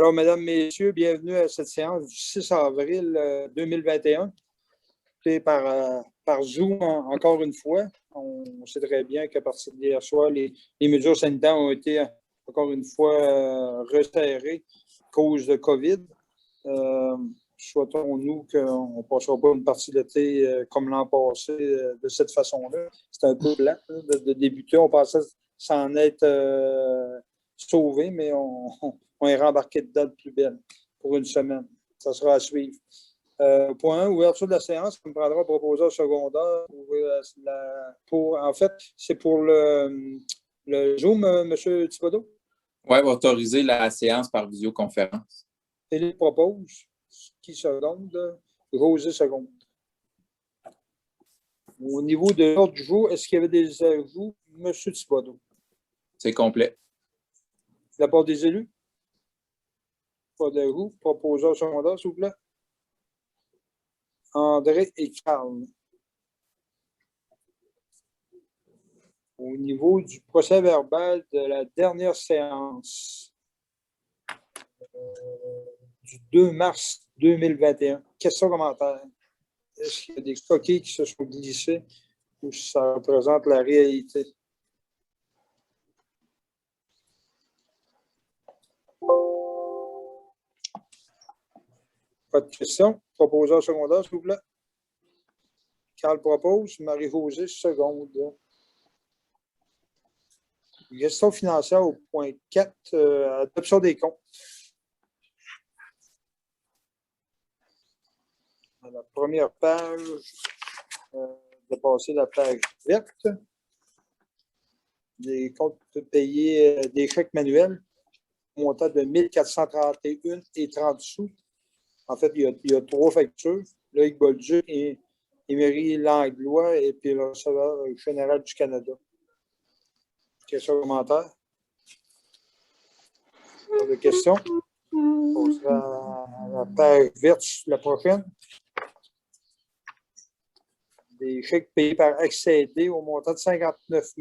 Alors, mesdames, messieurs, bienvenue à cette séance du 6 avril 2021. Par Zoom, encore une fois. On sait très bien qu'à partir d'hier soir, les mesures sanitaires ont été, encore une fois, resserrées à cause de COVID. Souhaitons-nous qu'on ne passera pas une partie de l'été comme l'an passé de cette façon-là. C'est un peu plat de débuter. On pensait s'en être sauvé, mais on est rembarqué dedans de plus belle pour une semaine. Ça sera à suivre. Point 1, ouverture de la séance, on prendra proposeur secondaire en fait, c'est pour le Zoom, M. Thibodeau? Oui, autoriser la séance par visioconférence. Philippe propose. Qui seconde? Rosé seconde. Au niveau de l'ordre du jour, est-ce qu'il y avait des ajouts? M. Thibodeau. C'est complet. La part des élus? Pas d'ajout. Proposeur secondaire, s'il vous plaît. André et Carl. Au niveau du procès verbal de la dernière séance du 2 mars 2021, questions, commentaires? Est-ce qu'il y a des coquilles qui se sont glissées ou ça représente la réalité? Pas de questions. Proposeur secondaire, s'il vous plaît. Carl propose, Marie-Josée seconde. Gestion financière au point 4, adoption des comptes. À la première page, de passer la page verte. Des comptes payés, des chèques manuels, montant de 1 431,30 sous. En fait, il y a 3 factures. Loïc Bolduc et Émery Langlois et puis le receveur général du Canada. Questions, commentaires? Pas de questions? On sera à la page verte la prochaine. Des chèques payés par accédé au montant de 59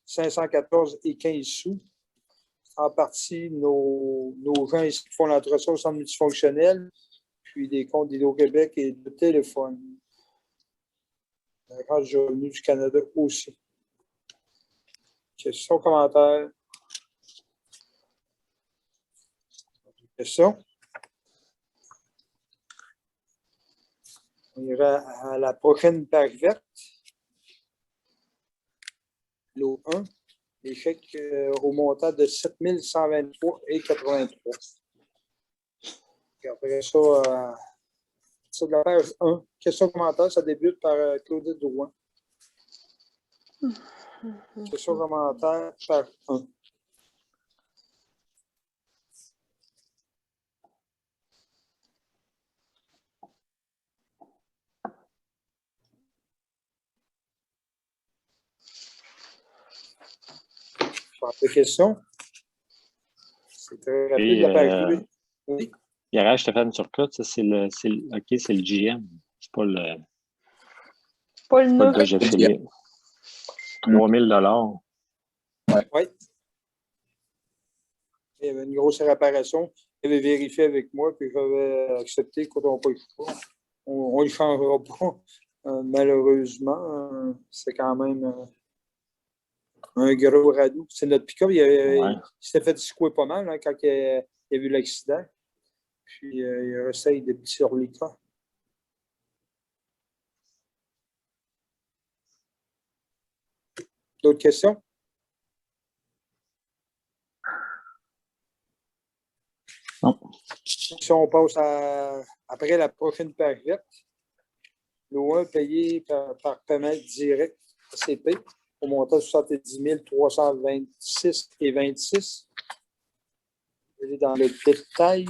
514,15 sous. En partie, nos gens ici qui font l'entretien au centre multifonctionnel, puis des comptes d'Hydro-Québec et de téléphone. La Grande Journée du Canada aussi. Questions, commentaires? Questions? On ira à la prochaine page verte. Lot 1. Les chèques au montant de 7 123,83. Et après ça, sur la page 1, question commentaire, ça débute par Claudette Drouin. Question commentaire, page 1. Pas de questions? C'est très rapide, la page 2. Oui. Garage Stéphane Turcotte, ça c'est le GM. C'est pas le. Pas le gars j'ai filé. 3 000 $. Oui. Il y avait une grosse réparation. Il avait vérifié avec moi, puis j'avais accepté qu'on n'a pas le choix. On ne le changera pas. Malheureusement, c'est quand même un gros radeau. C'est notre pick-up. Il s'était fait secouer pas mal quand il y a eu l'accident. Puis il essaye des petits reliquats. D'autres questions? Non. Si on passe après la prochaine page verte, l'OA payé par paiement direct ACP au montant de 70 326,26. Je vais dans le détail.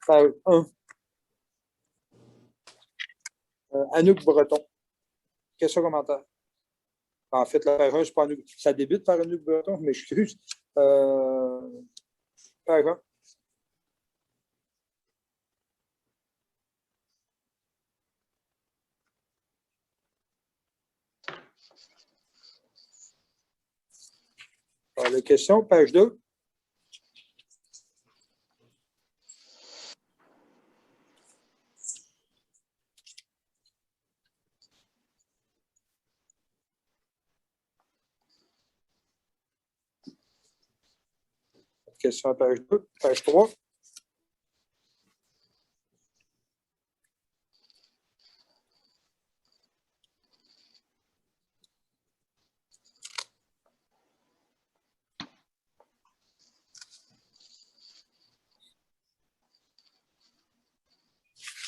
Page 1. Anouk Breton. Question, commentaire? En fait, la page 1, c'est pas Anouk. Ça débute par Anouk Breton, je m'excuse. Page 1. Pas de questions. Page 2. question à page 2. Page 3.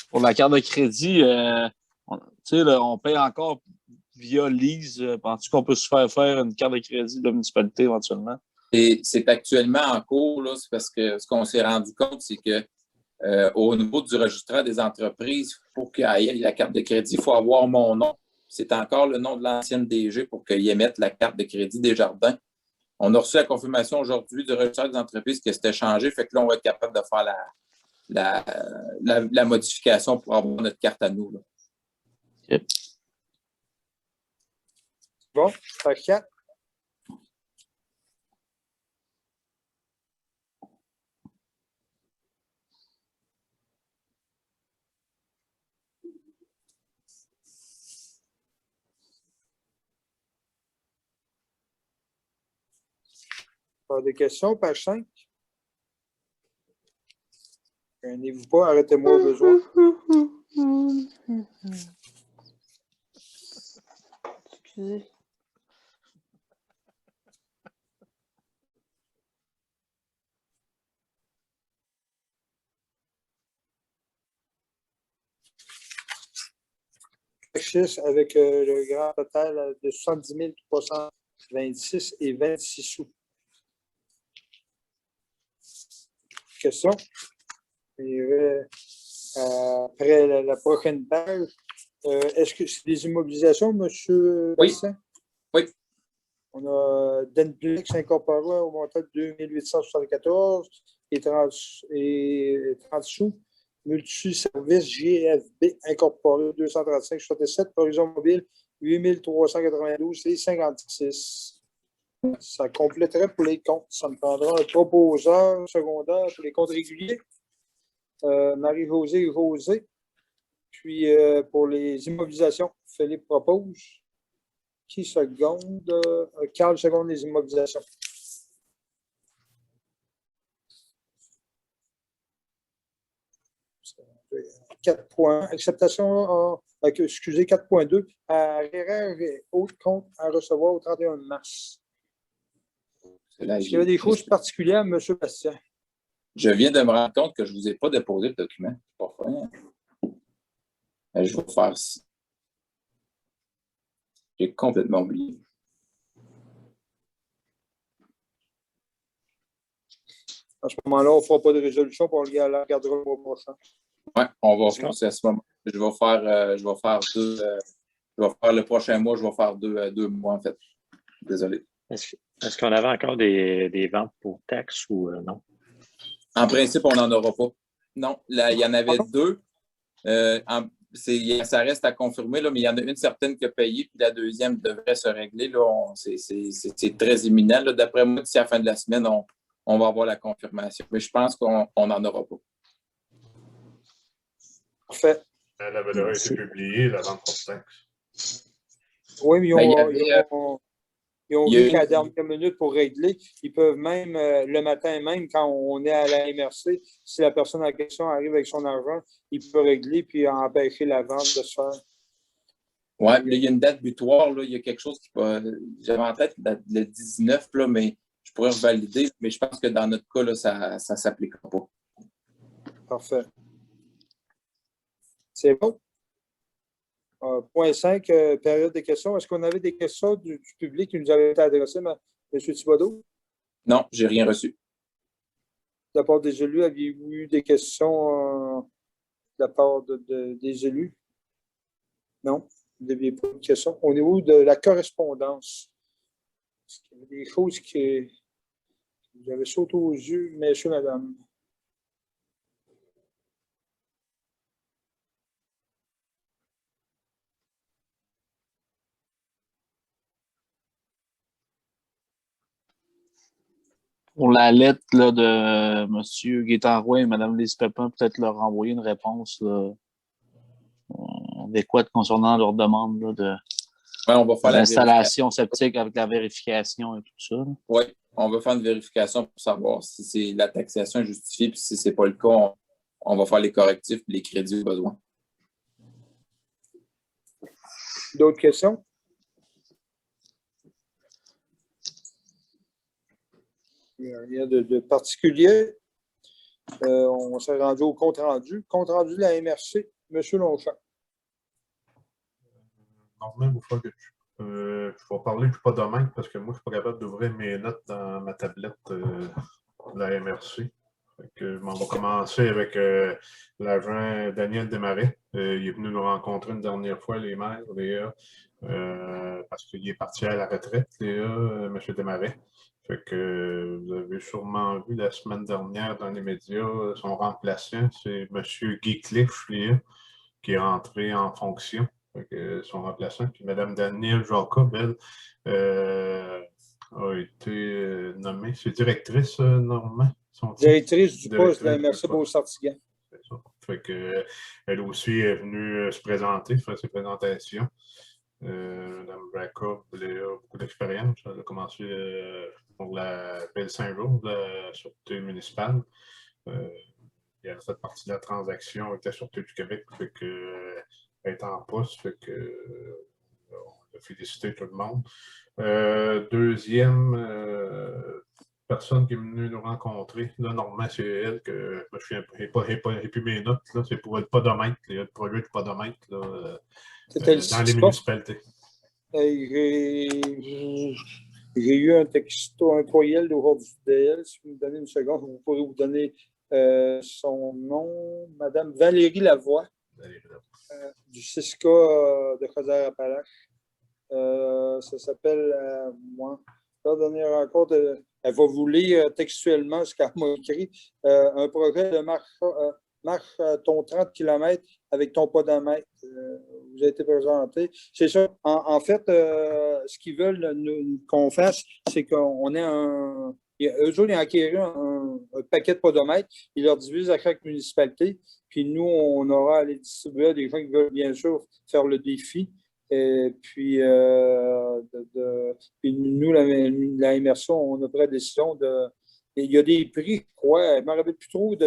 Pour la carte de crédit, on paye encore via Lease. Penses-tu qu'on peut se faire une carte de crédit de la municipalité éventuellement? Et c'est actuellement en cours, là, c'est parce que ce qu'on s'est rendu compte, c'est que au niveau du registraire des entreprises, pour qu'il y ait la carte de crédit, il faut avoir mon nom. C'est encore le nom de l'ancienne DG pour qu'il émette la carte de crédit Desjardins. On a reçu la confirmation aujourd'hui du registraire des entreprises que c'était changé, fait que là, on va être capable de faire la modification pour avoir notre carte à nous. Là. Okay. Bon, page 4. Pas de questions, page 5. Gênez-vous pas, arrêtez-moi au besoin. Excusez. Page 6 avec le grand total de 70 326 et 26 sous. Question. Et, après la prochaine page, est-ce que c'est des immobilisations, M. Oui. Bastien? Oui. On a Denplex incorporé au montant de 2874 et 30 sous. Multiservice GFB incorporé 235,67. Horizon mobile 8392 et 56. Ça compléterait pour les comptes. Ça me prendra un proposeur secondaire pour les comptes réguliers. Marie-Josée et José. Puis pour les immobilisations, Philippe propose. Qui seconde? Carl seconde les immobilisations. Quatre points. Acceptation, excusez, 4.2. RRR et autres comptes à recevoir au 31 mars. Est-ce qu'il y avait des choses particulières, M. Bastien? Je viens de me rendre compte que je ne vous ai pas déposé le document. Pas je vais faire ça. J'ai complètement oublié. À ce moment-là, on ne fera pas de résolution, puis on la regardera le mois prochain. Oui, on va faire à ce moment. Je vais faire le prochain mois, je vais faire deux mois, en fait. Désolé. Est-ce qu'on avait encore des ventes pour taxes ou non? En principe, on n'en aura pas. Non, là, il y en avait deux. Ça reste à confirmer, là, mais il y en a une certaine qui a payé, puis la deuxième devrait se régler. C'est très imminent. Là. D'après moi, d'ici à la fin de la semaine, on va avoir la confirmation. Mais je pense qu'on n'en aura pas. Parfait. Elle avait déjà été publiée, la vente pour taxes. Oui, mais ils ont vu qu'à la une... dernière minute pour régler. Ils peuvent même, le matin même, quand on est à la MRC, si la personne en question arrive avec son argent, il peut régler puis empêcher la vente de se faire. Oui, il y a une date butoir. Là, il y a quelque chose qui peut. J'avais en tête le 19, là, mais je pourrais revalider. Mais je pense que dans notre cas, là, ça ne s'appliquera pas. Parfait. C'est bon? Point 5, période de questions. Est-ce qu'on avait des questions du public qui nous avaient été adressées, M. Thibodeau? Non, je n'ai rien reçu. De la part des élus, aviez-vous eu des questions de la part des élus? Non, vous n'aviez pas de questions. Au niveau de la correspondance, est-ce qu'il y avait des choses qui vous avaient sauté aux yeux, messieurs, madame? Pour la lettre là, de M. Gaétan Roy et Mme Lise Pépin, peut-être leur envoyer une réponse là, adéquate concernant leur demande là, de on va faire l'installation sceptique avec la vérification et tout ça. Oui, on va faire une vérification pour savoir si la taxation est justifiée, puis si ce n'est pas le cas, on va faire les correctifs et les crédits au besoin. D'autres questions? Il n'y a rien de particulier. On s'est rendu au compte-rendu. Compte-rendu de la MRC, M. Longchamp. Normalement, il faut que je vais parler du pas de main parce que moi, je ne suis pas capable d'ouvrir mes notes dans ma tablette de la MRC. On va commencer avec l'agent Daniel Desmarais. Il est venu nous rencontrer une dernière fois, les maires, Léa, parce qu'il est parti à la retraite, Léa, M. Desmarais. Fait que vous avez sûrement vu la semaine dernière dans les médias, son remplaçant, c'est M. Guy Cliff, Léa, qui est rentré en fonction. Fait que son remplaçant. Puis Mme Danielle Jacob, elle, a été nommée. C'est directrice, normalement. Directrice du poste de la MRC Beauce-Sartiguan. C'est ça. Fait que, elle aussi est venue se présenter, faire ses présentations. Mme Jacob, elle a beaucoup d'expérience. Elle a commencé pour la Ville Saint-Jean, la Sûreté municipale. Elle a fait partie de la transaction avec la Sûreté du Québec. Fait que, elle est en poste. Fait que, on a félicité tout le monde. Deuxième personne qui est venue nous rencontrer, là, normalement, c'est elle que je n'ai plus mes notes. C'est pour le podomètre, le projet du podomètre dans les municipalités. J'ai eu un texto, un courriel d'aujourd'hui d'elle. Si vous me donnez une seconde, vous pourrez vous donner son nom, Mme Valérie Lavoie, du CISCA de Chaudière-Appalaches. Ça s'appelle, moi, la dernière rencontre, elle va vous lire textuellement ce qu'elle m'a écrit. Un projet de marche ton 30 km avec ton podomètre. Vous a été présenté. C'est ça. En fait, ce qu'ils veulent qu'on fasse, c'est qu'on ait un. Eux autres, ils ont acquis un paquet de podomètres. Ils leur divisent à chaque municipalité. Puis nous, on aura à les distribuer à des gens qui veulent bien sûr faire le défi. Et puis, puis nous, la MRC, on a pris la décision de. Il y a des prix, je crois, je ne me rappelle plus trop, il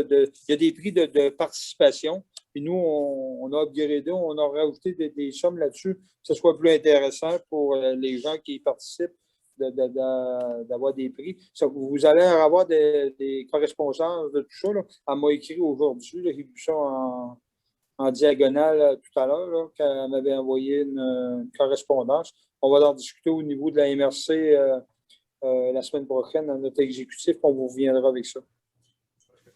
y a des prix de participation. Puis nous, on a upgradé, on a rajouté des sommes là-dessus, que ce soit plus intéressant pour les gens qui participent d'avoir des prix. Ça, vous allez avoir des correspondances de tout ça. Là. Elle m'a écrit aujourd'hui, j'ai vu ça en diagonale tout à l'heure, quand elle m'avait envoyé une correspondance. On va en discuter au niveau de la MRC la semaine prochaine dans notre exécutif. On vous reviendra avec ça.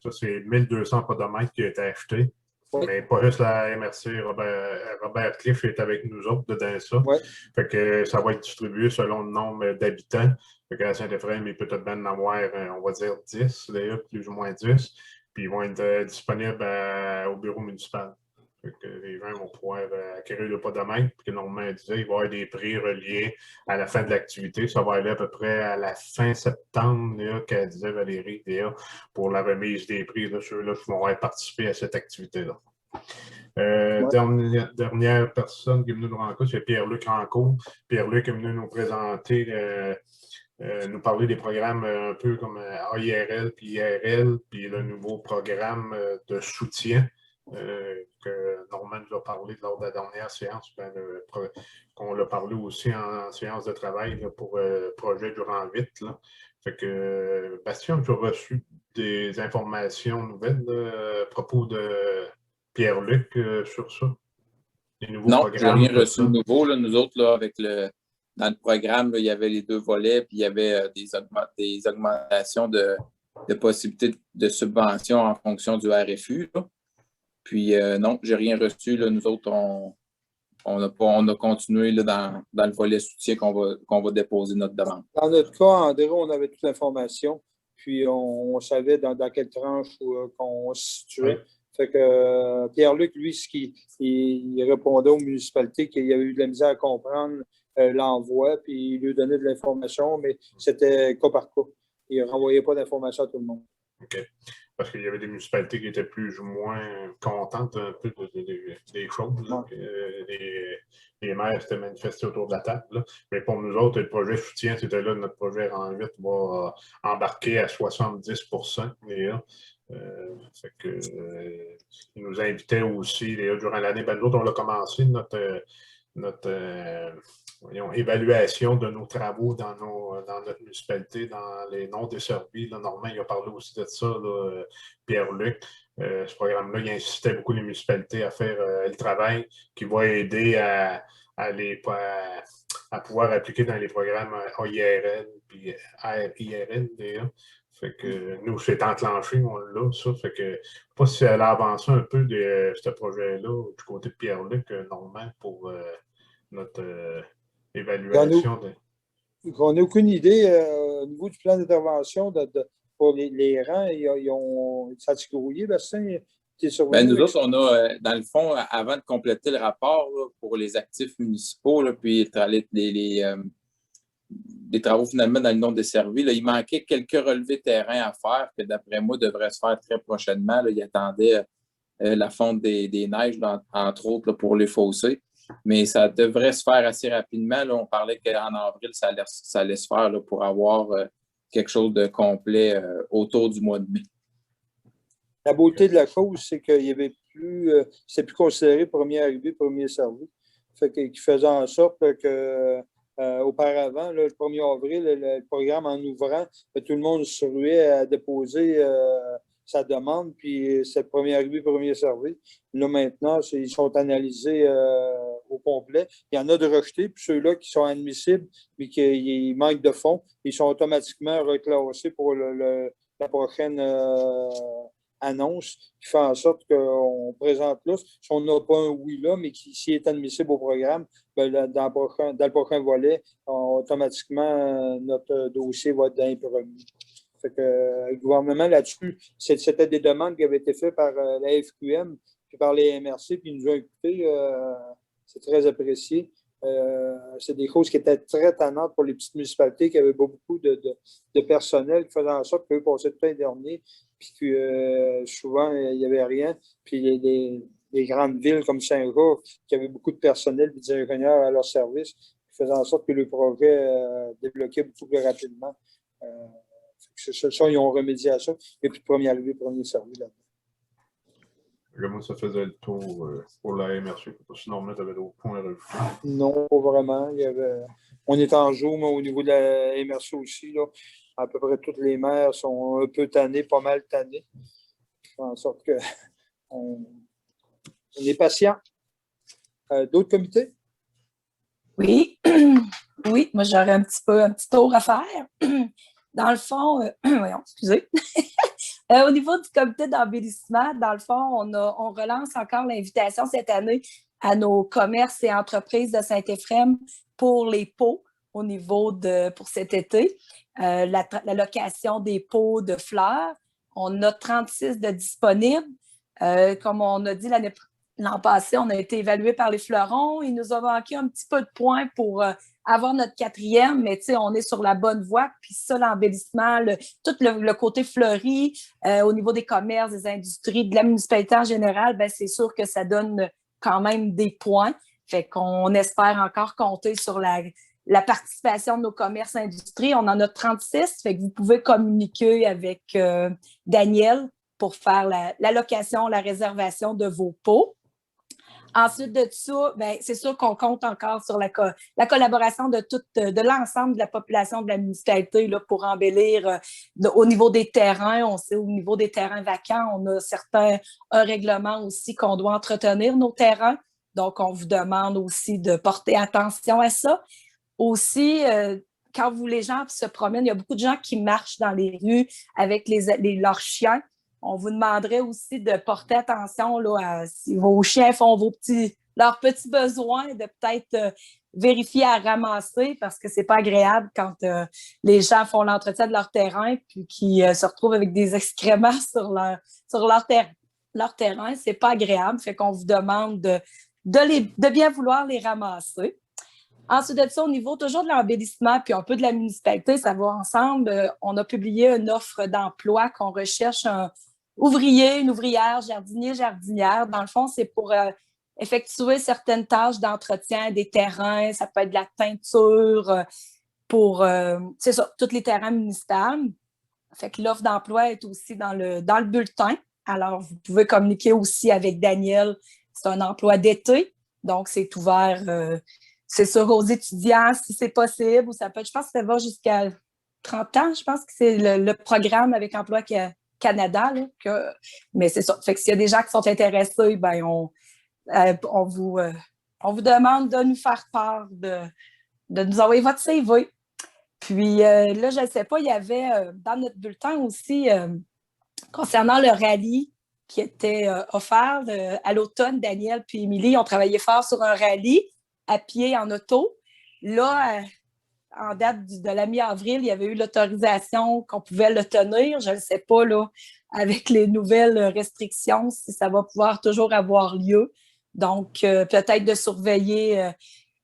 Ça, c'est 1200 podomètres qui ont été achetés. Oui. Mais pas juste la MRC. Robert Cliff est avec nous autres dedans ça. Oui. Fait que ça va être distribué selon le nombre d'habitants. Fait qu'à Saint-Ephraim, il peut peut-être bien en avoir, on va dire, 10, d'ailleurs, plus ou moins 10. Puis ils vont être disponibles au bureau municipal. Fait que les gens vont pouvoir acquérir le podomètre. Puis que normalement, il disait, il va y avoir des prix reliés à la fin de l'activité. Ça va aller à peu près à la fin septembre, qu'elle disait Valérie, pour la remise des prix de ceux-là qui vont participer à cette activité-là. Ouais. Dernière personne qui est venue nous rencontrer, c'est Pierre-Luc Rancourt. Pierre-Luc est venu nous présenter, nous parler des programmes un peu comme AIRL puis IRL, puis le nouveau programme de soutien. Que Norman nous a parlé lors de la dernière séance, qu'on l'a parlé aussi en séance de travail là, pour le projet Durant Vite. Là. Fait que, Bastien, tu as reçu des informations nouvelles à propos de Pierre-Luc sur ça? Non, je n'ai rien reçu de nouveau. Là. Nous autres, là, dans le programme, là, il y avait les deux volets, puis il y avait des augmentations de possibilités de subventions en fonction du RFU. Là. Puis non, je n'ai rien reçu. Là. Nous autres, on a continué là, dans le volet soutien qu'on va déposer notre demande. Dans notre cas, André, on avait toute l'information. Puis on savait dans quelle tranche qu'on se situait. Oui. Fait que Pierre-Luc, lui, il répondait aux municipalités qu'il y avait eu de la misère à comprendre l'envoi, puis il lui donnait de l'information, mais c'était cas par cas. Il ne renvoyait pas d'informations à tout le monde. OK. Parce qu'il y avait des municipalités qui étaient plus ou moins contentes un peu des choses. Là, que les maires s'étaient manifestés autour de la table. Là. Mais pour nous autres, le projet soutien, c'était là, notre projet Rang 8 va embarquer à 70 déjà. Fait que, ils nous invitaient aussi, durant l'année, nous autres, on a commencé notre évaluation de nos travaux dans notre municipalité, dans les non desservis. Là, Normand, il a parlé aussi de ça, là, Pierre-Luc. Ce programme-là, il incitait beaucoup les municipalités à faire le travail qui va aider à pouvoir appliquer dans les programmes AIRL puis AIRL, d'ailleurs. Fait que nous, c'est enclenché, on l'a, ça. Fait que je ne sais pas si elle a avancé un peu de ce projet-là du côté de Pierre-Luc, Normand, pour notre évaluation. On n'a aucune idée au niveau du plan d'intervention pour les rangs. Ils ont s'attigrouillé, Bastien? Nous autres, on a, dans le fond, avant de compléter le rapport là, pour les actifs municipaux, là, puis les travaux finalement dans le non desservi, là, il manquait quelques relevés terrain à faire que d'après moi devraient se faire très prochainement. Là. Il attendait la fonte des neiges, entre autres, là, pour les fossés. Mais ça devrait se faire assez rapidement. Là. On parlait qu'en avril, ça allait se faire là, pour avoir quelque chose de complet autour du mois de mai. La beauté de la chose, c'est qu'il y avait plus, c'est plus considéré premier arrivé, premier servi. Fait qui faisait en sorte que auparavant, là, le 1er avril, le programme en ouvrant, tout le monde se ruait à déposer sa demande, puis c'est le premier arrivé, premier servi. Là, maintenant, ils sont analysés au complet. Il y en a de rejetés, puis ceux-là qui sont admissibles, mais qui manquent de fonds, ils sont automatiquement reclassés pour la prochaine annonce, qui fait en sorte qu'on présente là. Si on n'a pas un oui là, mais s'il est admissible au programme, ben, dans le prochain volet, automatiquement, notre dossier va être dans les premiers. Fait que, le gouvernement là-dessus, c'était des demandes qui avaient été faites par la FQM puis par les MRC, puis ils nous ont écoutés. C'est très apprécié. C'est des choses qui étaient très tannantes pour les petites municipalités qui avaient beaucoup de personnel qui faisaient en sorte qu'eux passaient tout le dernier, puis que souvent, il n'y avait rien. Puis les grandes villes comme Saint-Jean, qui avaient beaucoup de personnel et des ingénieurs à leur service, qui faisaient en sorte que le projet débloquait beaucoup plus rapidement. Ça, ils ont remédié à ça. Il n'y a plus de premier arrivé, premier servi là-dedans. Moi, ça faisait le tour pour la MRC. Sinon, tu avais d'autres points à rajouter. Non, pas vraiment. On est en jour, mais au niveau de la MRC aussi. Là, à peu près toutes les maires sont un peu tannées, pas mal tannées. En sorte qu'on est patient. D'autres comités? Oui. Oui, moi, j'aurais un petit tour à faire. Dans le fond, voyons, excusez. Au niveau du comité d'embellissement, dans le fond, on relance encore l'invitation cette année à nos commerces et entreprises de Saint-Éphrem pour les pots au niveau pour cet été. La location des pots de fleurs. On a 36 de disponibles. Comme on a dit l'an passé, on a été évalué par les fleurons. Il nous a manqué un petit peu de points pour avoir notre 4e, mais on est sur la bonne voie. Puis ça, l'embellissement, tout le côté fleuri, au niveau des commerces, des industries, de la municipalité en général, ben, c'est sûr que ça donne quand même des points. Fait qu'on espère encore compter sur la participation de nos commerces et industries. On en a 36, fait que vous pouvez communiquer avec Daniel pour faire la location, la réservation de vos pots. Ensuite de ça, ben, c'est sûr qu'on compte encore sur la collaboration de l'ensemble de la population de la municipalité là, pour embellir au niveau des terrains. On sait au niveau des terrains vacants, on a un règlement aussi qu'on doit entretenir nos terrains. Donc, on vous demande aussi de porter attention à ça. Aussi, quand les gens se promènent, il y a beaucoup de gens qui marchent dans les rues avec leurs chiens. On vous demanderait aussi de porter attention là, si vos chiens font leurs petits besoins, de peut-être vérifier à ramasser parce que c'est pas agréable quand les gens font l'entretien de leur terrain puis qu'ils se retrouvent avec des excréments sur leur terrain. C'est pas agréable. Fait qu'on vous demande de bien vouloir les ramasser. Ensuite de ça, au niveau toujours de l'embellissement, puis un peu de la municipalité, ça va ensemble. On a publié une offre d'emploi qu'on recherche un ouvrier, une ouvrière, jardinier, jardinière. Dans le fond, c'est pour effectuer certaines tâches d'entretien des terrains. Ça peut être de la teinture pour, c'est ça, tous les terrains municipaux. Fait que l'offre d'emploi est aussi dans le bulletin. Alors, vous pouvez communiquer aussi avec Daniel. C'est un emploi d'été, donc c'est ouvert, c'est sûr, aux étudiants, si c'est possible, ou ça peut être, je pense que ça va jusqu'à 30 ans, je pense que c'est le programme avec Emploi Canada. Là, mais c'est ça. Fait que s'il y a des gens qui sont intéressés, ben on vous demande de nous faire part, de nous envoyer votre CV. Puis là, je ne sais pas, il y avait dans notre bulletin aussi, concernant le rallye qui était offert à l'automne, Daniel puis Émilie ont travaillé fort sur un rallye à pied en auto. Là, en date de la mi-avril, il y avait eu l'autorisation qu'on pouvait le tenir. Je ne sais pas, là, avec les nouvelles restrictions, si ça va pouvoir toujours avoir lieu. Donc, peut-être de surveiller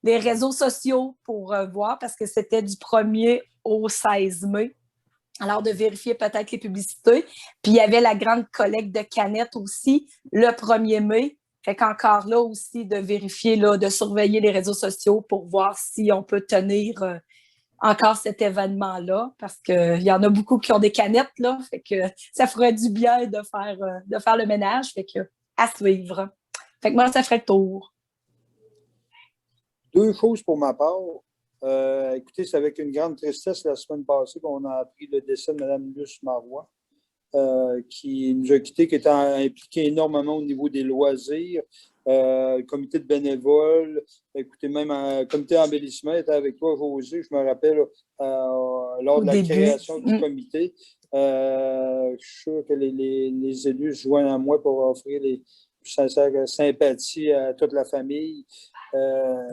les réseaux sociaux pour voir, parce que c'était du 1er au 16 mai. Alors, de vérifier peut-être les publicités. Puis, il y avait la grande collecte de canettes aussi, le 1er mai. Fait qu'encore là aussi, de vérifier, là, de surveiller les réseaux sociaux pour voir si on peut tenir encore cet événement-là, parce qu'il y en a beaucoup qui ont des canettes, là. Fait que ça ferait du bien de faire le ménage. Fait que, à suivre. Fait que moi, ça ferait le tour. 2 choses pour ma part. Écoutez, c'est avec une grande tristesse la semaine passée qu'on a appris le décès de Mme Luce Marois, qui nous a quittés, qui était impliquée énormément au niveau des loisirs, comité de bénévoles. Écoutez, même un comité d'embellissement était avec toi, José, je me rappelle, lors de la création du comité. Je suis sûr que les élus se joignent à moi pour offrir les sincères sympathies à toute la famille.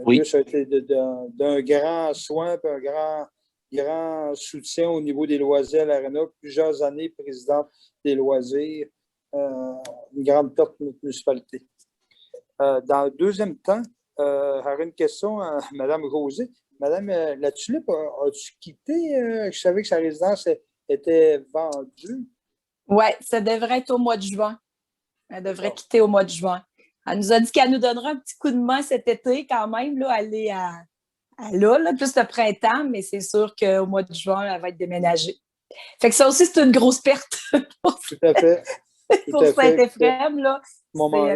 Oui. Ça a été d'un grand soin et un grand soutien au niveau des loisirs à l'Arena. Plusieurs années présidente des loisirs. Une grande perte pour notre municipalité. Dans le deuxième temps, j'aurais une question à Mme José. Madame La Tulipe, as-tu quitté? Je savais que sa résidence était vendue. Oui, ça devrait être au mois de juin. Elle devrait quitter au mois de juin. Elle nous a dit qu'elle nous donnera un petit coup de main cet été quand même, là, aller à là, plus le printemps, mais c'est sûr qu'au mois de juin, elle va être déménagée. Fait que ça aussi, c'est une grosse perte pour, Tout à fait. pour Saint-Éphrem. À ce moment-là,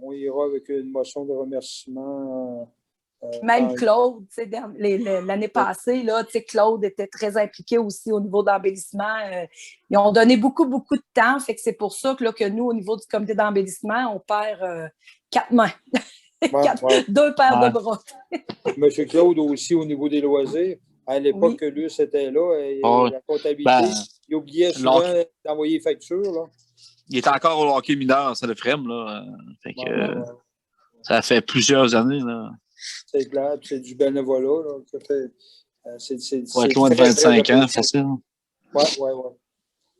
on ira avec une motion de remerciement. Même Claude, l'année passée, là, Claude était très impliqué aussi au niveau d'embellissement. Ils ont donné beaucoup, beaucoup de temps. Fait que c'est pour ça que nous, au niveau du comité d'embellissement, on perd 4 mains. 2 paires de bras. M. Claude aussi au niveau des loisirs. À l'époque que lui, c'était là, et la comptabilité, il oubliait souvent d'envoyer les factures. Là. Il est encore au hockey mineur à Saint-Éphrem. Ça fait plusieurs années. Là. C'est clair, c'est du bénévolat. Là. Ça fait, c'est loin de 25 ans, facile. Oui.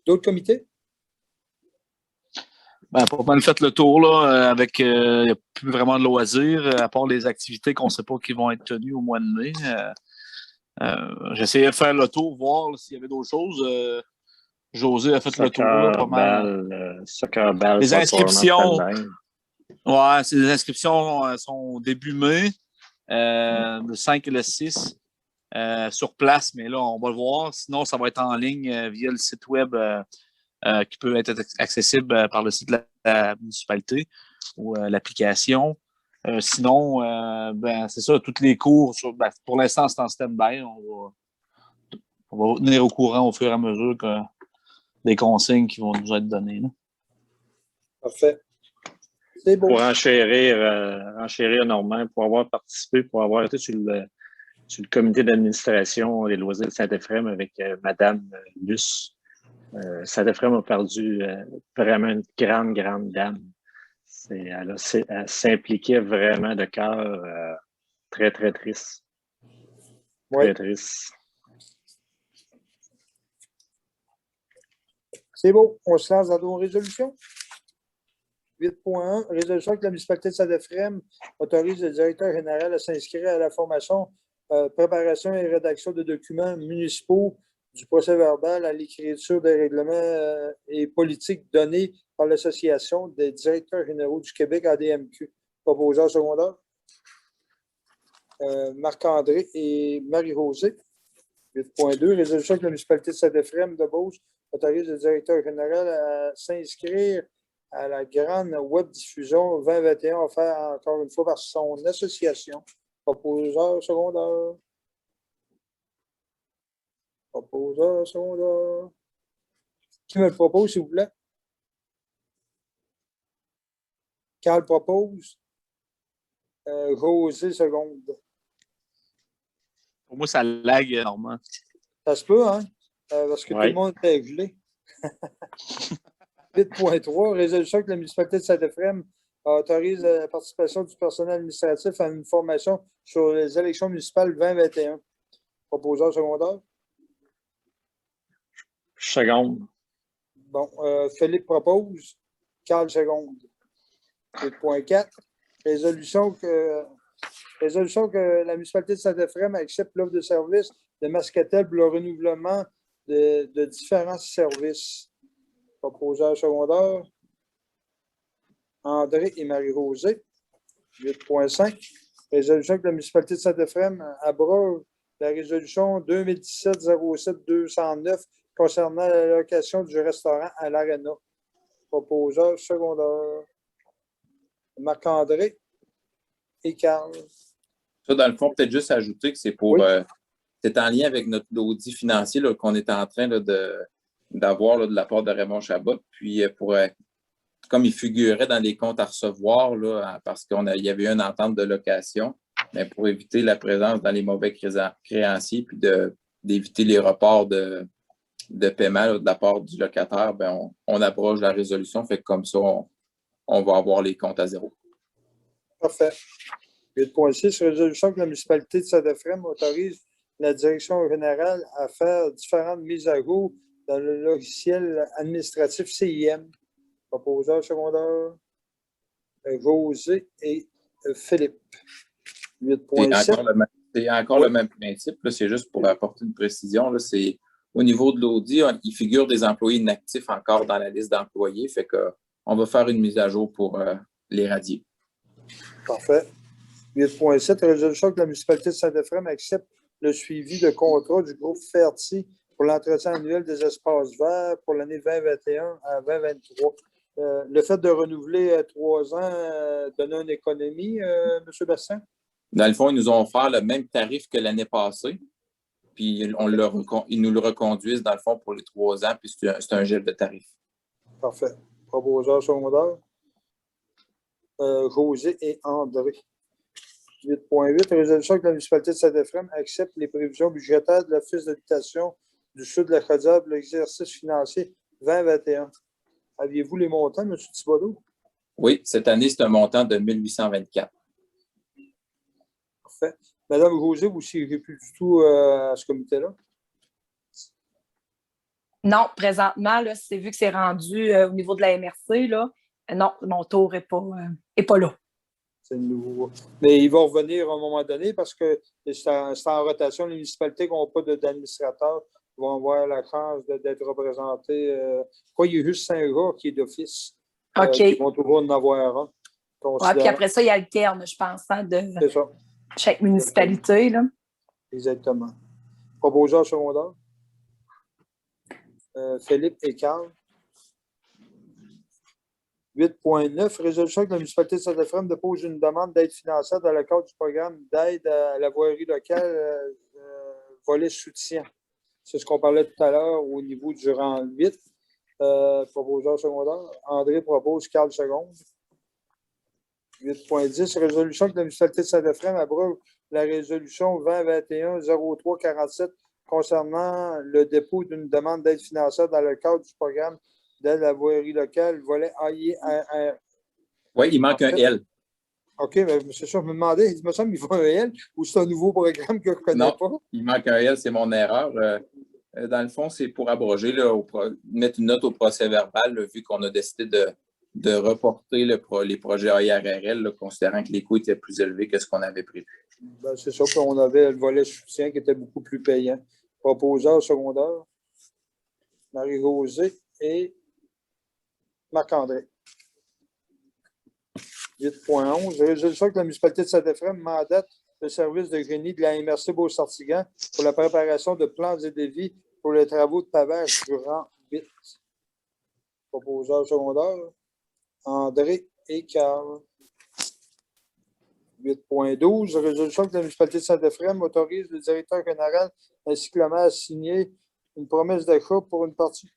D'autres comités? Pas mal fait le tour, là, avec il n'y a plus vraiment de loisirs, à part les activités qu'on ne sait pas qui vont être tenues au mois de mai. J'essayais de faire le tour, voir s'il y avait d'autres choses. José a fait le tour, là, pas mal. Soccer ball, les inscriptions. Les inscriptions sont début mai, le 5 et le 6, sur place, mais là, on va le voir. Sinon, ça va être en ligne via le site web qui peut être accessible par le site de la municipalité ou l'application. Sinon, c'est ça, tous les cours, pour l'instant, c'est en stand-by. On va vous tenir au courant au fur et à mesure des consignes qui vont nous être données. Là. Parfait. C'est beau. Pour enchérir Normand, pour avoir participé, pour avoir été sur le comité d'administration des loisirs de Saint-Éphrem avec Mme Luce. Saint-Éphrem a perdu vraiment une grande dame. Elle s'impliquait vraiment de cœur, très, très triste. Très triste. C'est beau. On se lance dans nos résolutions. 8.1, résolution que la municipalité de Saint-Euphrème autorise le directeur général à s'inscrire à la formation, préparation et rédaction de documents municipaux, du procès-verbal à l'écriture des règlements et politiques donnés par l'Association des directeurs généraux du Québec, ADMQ. Proposeur secondaire. Marc-André et Marie-Rosée. 8.2, résolution que la municipalité de Saint-Euphrème de Beauce autorise le directeur général à s'inscrire à la grande web diffusion 2021 offerte encore une fois par son association. Proposeur secondaire. Proposeur secondaire. Qui me le propose, s'il vous plaît? Carl propose. José seconde. Pour moi, ça lag, Normand. Ça se peut, hein? Parce que tout le monde est gelé. 8.3, résolution que la municipalité de Saint-Euphrème autorise la participation du personnel administratif à une formation sur les élections municipales 2021. Proposeur secondaire. Seconde. Bon, Philippe propose. Carl seconde. 8.4, résolution que la municipalité de Saint-Euphrème accepte l'offre de service de Mascatel pour le renouvellement de différents services. Proposeur secondaire. André et Marie-Rosée. 8.5. Résolution que la municipalité de Saint-Euphrème abroge la résolution 2017-07-209 concernant la location du restaurant à l'Arena. Proposeur secondaire. Marc-André et Carl. Ça, dans le fond, peut-être juste ajouter que c'est pour. C'est en lien avec notre audit financier qu'on est en train d'avoir de la part de Raymond Chabot. Puis, comme il figurait dans les comptes à recevoir, là, parce qu'il y avait eu une entente de location, mais pour éviter la présence dans les mauvais créanciers, puis d'éviter les reports de paiement là, de la part du locataire, on abroge la résolution. Fait que comme ça, on va avoir les comptes à zéro. Parfait. 8.6, résolution que la municipalité de Saint-Euphrème autorise la direction générale à faire différentes mises à jour dans le logiciel administratif CIM. Proposeur secondaire, José et Philippe. 8.7. C'est encore le même principe. C'est juste pour apporter une précision. Là, au niveau de l'audit, il figure des employés inactifs encore dans la liste d'employés. Fait qu'on va faire une mise à jour pour les radier. Parfait. 8.7, résolution que la municipalité de Saint-Euphrème accepte le suivi de contrat du groupe Ferti pour l'entretien annuel des espaces verts pour l'année 2021 à 2023. Le fait de renouveler 3 ans donne une économie, M. Bastien? Dans le fond, ils nous ont offert le même tarif que l'année passée. Puis ils nous le reconduisent, dans le fond, pour les 3 ans. Puis c'est un gel de tarif. Parfait. Proposeur secondaire. José et André. 8.8, résolution que la municipalité de Saint-Euphrème accepte les prévisions budgétaires de l'Office d'habitation du Sud de la Chaudière pour l'exercice financier 2021. Aviez-vous les montants, M. Thibodeau? Oui, cette année, c'est un montant de 1824. Parfait. Madame José, vous ne siégez plus du tout à ce comité-là? Non, présentement, là, c'est vu que c'est rendu au niveau de la MRC, là, non, mon tour n'est pas là. C'est nouveau. Mais ils vont revenir à un moment donné parce que c'est en rotation. Les municipalités qui n'ont pas d'administrateur vont avoir la chance d'être représentés. Il y a juste Saint-Jean qui est d'office. OK. Ils vont toujours en avoir un. Oui, puis après ça, il y a le terme, je pense, de chaque municipalité. Là. Exactement. Proposeur secondaire. Philippe et Carl. 8.9, résolution que la municipalité de Saint-Euphrème dépose une demande d'aide financière dans le cadre du programme d'aide à la voirie locale volet soutien. C'est ce qu'on parlait tout à l'heure au niveau du rang 8. Proposeur secondaire. André propose Carl seconde. 8.10, résolution que la municipalité de Saint-Euphrème abroge la résolution 2021-0347 concernant le dépôt d'une demande d'aide financière dans le cadre du programme d'aide à la voirie locale, volet AIR. Oui, il manque un L. OK, mais c'est ça, je me demandais, il me semble qu'il faut un L ou c'est un nouveau programme que je ne connais pas? Il manque un L, c'est mon erreur. Dans le fond, c'est pour abroger, mettre une note au procès verbal, vu qu'on a décidé de reporter les projets AIRRL, là, considérant que les coûts étaient plus élevés que ce qu'on avait prévu. Ben, c'est ça, puis on avait le volet soutien qui était beaucoup plus payant. Proposeur secondaire, Marie-Rosée et Marc-André. 8.11. Résolution que la municipalité de Saint-Ephrem mandate le service de génie de la MRC Beauce-Sartigan pour la préparation de plans et devis pour les travaux de pavage du rang 8. Proposeur secondaire, André et Carl. 8.12. Résolution que la municipalité de Saint-Ephrem autorise le directeur général ainsi que le maire à signer une promesse d'achat pour une partie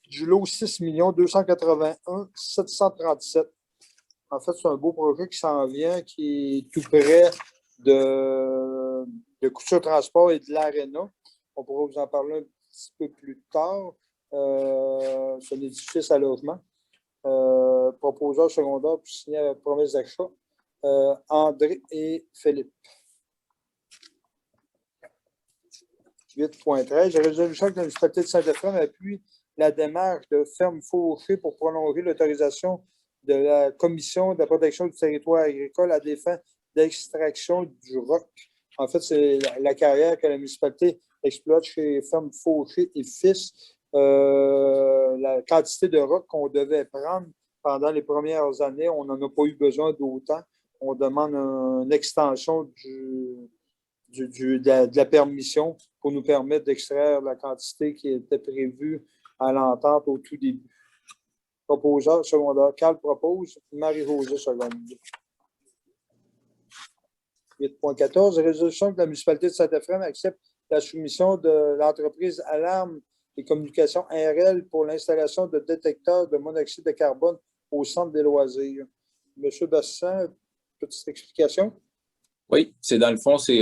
du lot 6 281 737. En fait, c'est un beau projet qui s'en vient, qui est tout près de Couture Transport et de l'Arena. On pourra vous en parler un petit peu plus tard. C'est un édifice à logement. Proposeur secondaire pour signer la promesse d'achat. André et Philippe. 8.13. Résolution que la municipalité de Saint-Ephrem appuie la démarche de Ferme Fauché pour prolonger l'autorisation de la Commission de la protection du territoire agricole à des fins d'extraction du roc. En fait, c'est la carrière que la municipalité exploite chez Ferme Fauché et Fils. La quantité de roc qu'on devait prendre pendant les premières années, on n'en a pas eu besoin d'autant. On demande une extension de la permission pour nous permettre d'extraire la quantité qui était prévue à l'entente au tout début. Proposeur secondaire. Carl propose, Marie-Rosée seconde. 8.14. Résolution que la municipalité de Saint-Ephrem accepte la soumission de l'entreprise Alarme et Communications ARL pour l'installation de détecteurs de monoxyde de carbone au centre des loisirs. Monsieur Bassin, petite explication? Oui, c'est dans le fond, c'est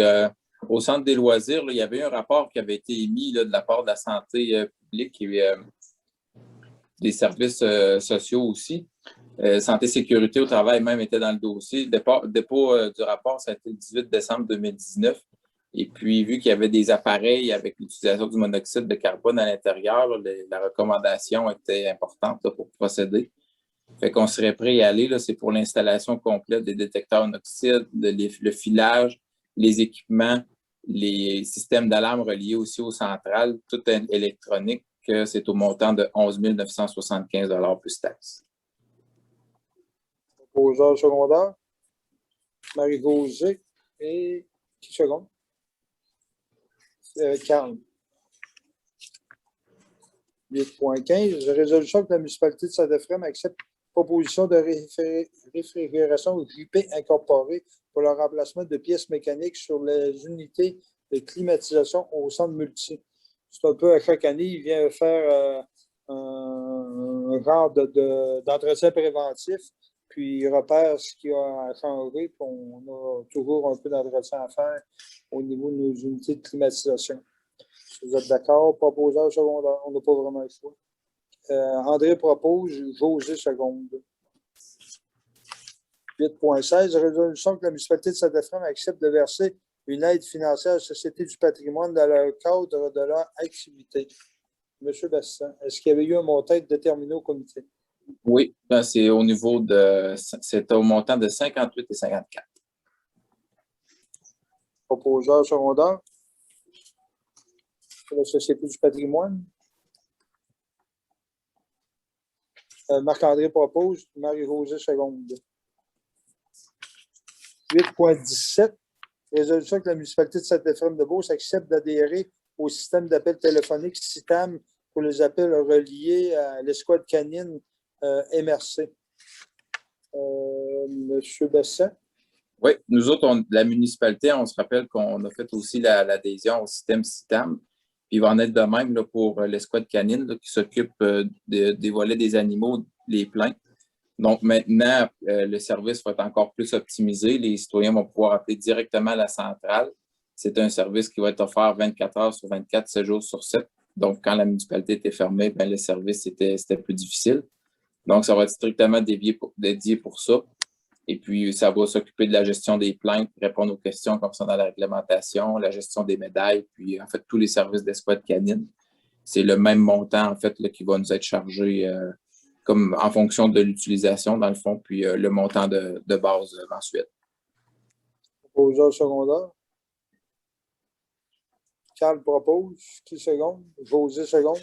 au centre des loisirs, là, il y avait un rapport qui avait été émis là, de la part de la santé publique et des services sociaux aussi. Santé sécurité au travail même était dans le dossier. Le dépôt du rapport, ça a été le 18 décembre 2019. Et puis, vu qu'il y avait des appareils avec l'utilisation du monoxyde de carbone à l'intérieur, la recommandation était importante là, pour procéder. Fait qu'on serait prêt à y aller. C'est pour l'installation complète des détecteurs d'oxyde, le filage, les équipements, les systèmes d'alarme reliés aussi aux centrales, tout électronique. C'est au montant de 11 975 $ plus taxes. Proposeur secondaire, Marie-Rosée et qui seconde? Carl. 8.15. Résolution que la municipalité de Saint-Ephrem accepte proposition de réfrigération JP incorporée pour le remplacement de pièces mécaniques sur les unités de climatisation au centre multi. C'est un peu à chaque année, il vient faire un genre d'entretien préventif, puis il repère ce qui a changé, puis on a toujours un peu d'entretien à faire au niveau de nos unités de climatisation. Si vous êtes d'accord, proposeur secondaire, on n'a pas vraiment le choix. André propose, José seconde. 8.16. Résolution que la municipalité de Saint-Ephrem accepte de verser une aide financière à la Société du patrimoine dans le cadre de leur activité. Monsieur Bassin, est-ce qu'il y avait eu un montant déterminé au comité? Oui, c'est au montant de 58 et 54. Proposeur secondaire de la Société du patrimoine. Marc-André propose, Marie-Rosée seconde. 8.17. Résolution que la municipalité de Saint-Ephrem-de-Beauce accepte d'adhérer au système d'appel téléphonique CITAM pour les appels reliés à l'escouade canine MRC. Monsieur Bassin? Oui, nous autres, la municipalité, on se rappelle qu'on a fait aussi l'adhésion au système CITAM. Puis il va en être de même là, pour l'escouade canine là, qui s'occupe des volets des animaux, les plaintes. Donc maintenant, le service va être encore plus optimisé. Les citoyens vont pouvoir appeler directement la centrale. C'est un service qui va être offert 24 heures sur 24, 7 jours sur 7. Donc, quand la municipalité était fermée, bien, le service c'était plus difficile. Donc, ça va être strictement dédié pour ça. Et puis, ça va s'occuper de la gestion des plaintes, répondre aux questions concernant la réglementation, la gestion des médailles, puis en fait, tous les services d'escouade canine. C'est le même montant, en fait, là, qui va nous être chargé comme en fonction de l'utilisation, dans le fond, puis le montant de base mensuel. Proposeur secondaire. Carl propose. Qui seconde? José seconde.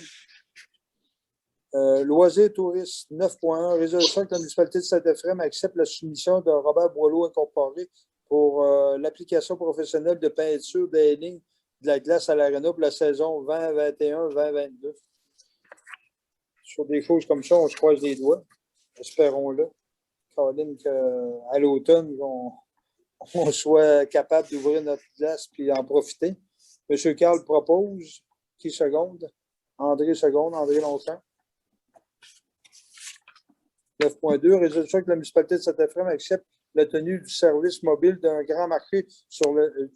Loisirs et tourisme 9.1. Résolution que la municipalité de Saint-Ephraim accepte la soumission de Robert Boileau Incorporé pour l'application professionnelle de peinture des lignes de la glace à l'Arena pour la saison 2021-2022. Sur des choses comme ça, on se croise les doigts. Espérons-le. Caroline, qu'à l'automne, on soit capable d'ouvrir notre glace et en profiter. M. Carl propose. Qui seconde? André seconde. André Longchamp. 9.2. Résolution que la municipalité de Saint-Ephraim accepte la tenue du service mobile d'un grand marché sur le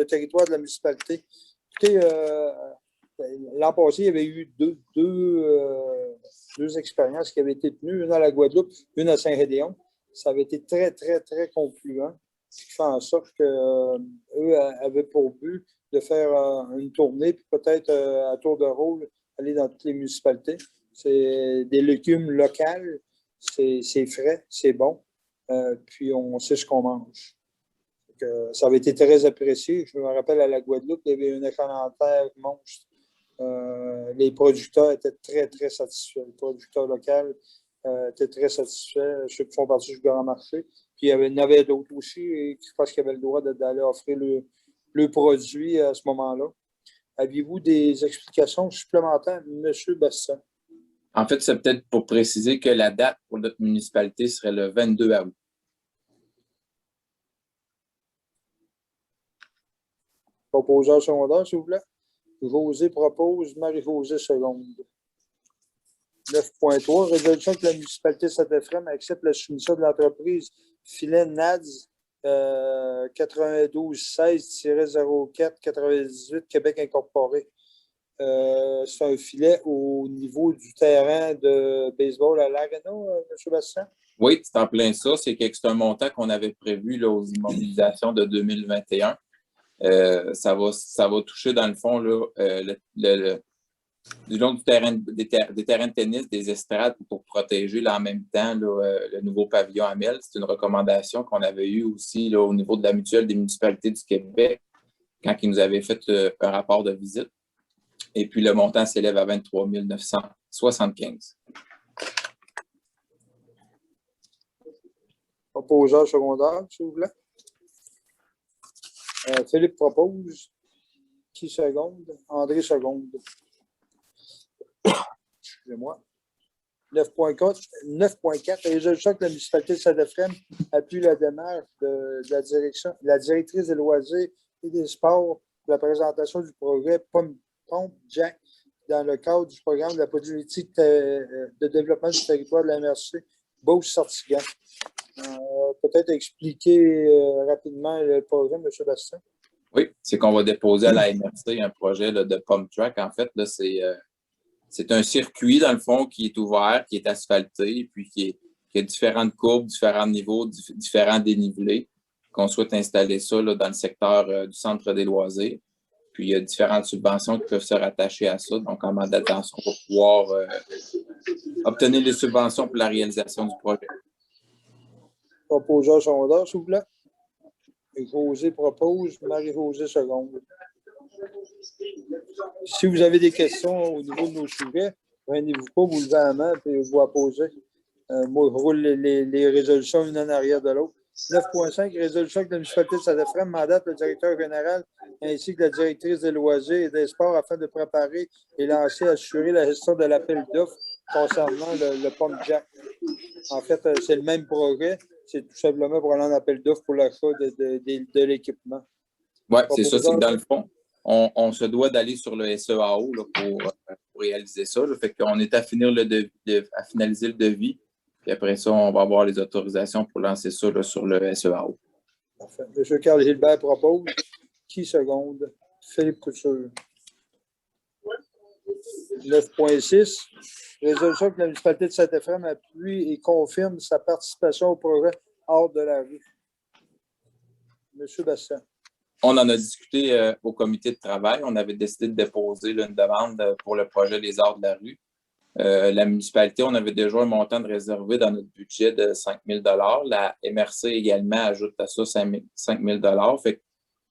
territoire de la municipalité. Écoutez, l'an passé, il y avait eu deux expériences qui avaient été tenues, une à la Guadeloupe, une à Saint-Gédéon. Ça avait été très, très, très concluant. Ce qui fait en sorte qu'eux avaient pour but de faire une tournée, puis peut-être à tour de rôle, aller dans toutes les municipalités. C'est des légumes locaux, c'est frais, c'est bon, puis on sait ce qu'on mange. Ça avait été très apprécié. Je me rappelle à la Guadeloupe, il y avait une échange monstre. Les producteurs étaient très, très satisfaits. Les producteurs locaux étaient très satisfaits, ceux qui font partie du grand marché. Puis il y en avait d'autres aussi, et je pense qu'ils avaient le droit d'aller offrir le produit à ce moment-là. Aviez-vous des explications supplémentaires, M. Bastien? En fait, c'est peut-être pour préciser que la date pour notre municipalité serait le 22 août. Proposeur secondaire, s'il vous plaît. José propose, Marie-Josée seconde. 9.3. Résolution que la municipalité de Saint-Ephraim accepte la soumission de l'entreprise Filet NADS 9216-04-98 Québec Incorporé. C'est un filet au niveau du terrain de baseball à l'Arena, M. Bastien? Oui, c'est en plein ça. C'est un montant qu'on avait prévu là, aux immobilisations de 2021. Ça va toucher, dans le fond, là, du long du terrain, des terrains de tennis, des estrades pour protéger là, en même temps là, le nouveau pavillon Amel. C'est une recommandation qu'on avait eue aussi là, au niveau de la mutuelle des municipalités du Québec quand ils nous avaient fait un rapport de visite. Et puis, le montant s'élève à 23 975. Proposeur secondaire, s'il vous plaît. Philippe propose. Qui seconde? André seconde. Excusez-moi. 9.4. Résolution que la municipalité de Saint-Ephraim appuie la démarche de la directrice des loisirs et des sports pour la présentation du projet Pompe Jack dans le cadre du programme de la politique de développement du territoire de la MRC Beauce-Sortigan. Peut-être expliquer rapidement le projet, M. Bastien. Oui, c'est qu'on va déposer à la MRC un projet là, de pump track. En fait, là, c'est un circuit, dans le fond, qui est ouvert, qui est asphalté, puis qui a différentes courbes, différents niveaux, différents dénivelés, qu'on souhaite installer ça là, dans le secteur du centre des loisirs. Puis, il y a différentes subventions qui peuvent se rattacher à ça. Donc, en mandat d'attention, pour pouvoir obtenir les subventions pour la réalisation du projet. Proposeur secondaire, s'il vous plaît. José propose, Marie-Josée seconde. Si vous avez des questions au niveau de nos sujets, prenez-vous pas, vous levez la main et vous la posez. Moi, je roule les résolutions une en arrière de l'autre. 9.5, résolution que la municipalité de Saint-Ephraim mandate le directeur général ainsi que la directrice des loisirs et des sports afin de préparer et lancer et assurer la gestion de l'appel d'offres concernant le Pompe Jack. En fait, c'est le même projet. C'est tout simplement pour aller en appel d'offres pour l'achat de l'équipement. Oui, c'est ça. C'est que dans le fond, on se doit d'aller sur le SEAO là, pour réaliser ça. Là. Fait qu'on est à finaliser le devis. Puis après ça, on va avoir les autorisations pour lancer ça là, sur le SEAO. Parfait. M. Carl Gilbert propose. Qui seconde? Philippe Couture. 9.6. Résolution que la municipalité de Saint-Ephraim appuie et confirme sa participation au projet hors de la rue. M. Bastien. On en a discuté au comité de travail. On avait décidé de déposer là, une demande pour le projet des arts de la rue. La municipalité, on avait déjà un montant de réservé dans notre budget de 5 000 $. La MRC également ajoute à ça 5 000 $. Fait